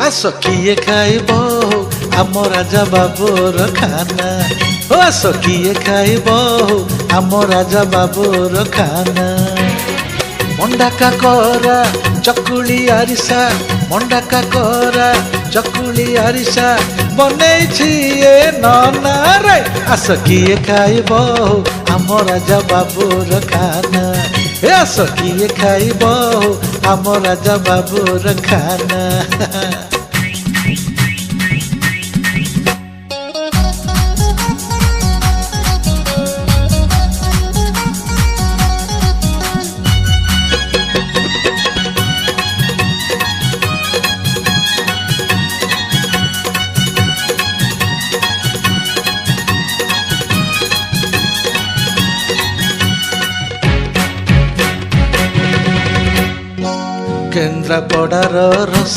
ଆସ କିଏ ଖାଇବ ଆମ ରାଜା ବାବୁର ଖାନା। ଆସ କିଏ ଖାଇବ ଆମ ରାଜା ବାବୁର ଖାନା। ମଣ୍ଡା କାକରା ଚକୁଳି ଆରିସା, ମଣ୍ଡା କାକରା ଚକୁଳି ଆରିସା ବନେଇଛି ଏ ନନା ରେ। ଆସ କିଏ ଖାଇବ ଆମ ରାଜା ବାବୁର ଖାନା। ଆସ କିଏ ଖାଇବ ଆମ ରାଜା ବାବୁର ଖାନା। କେନ୍ଦ୍ରାପଡ଼ାର ରସ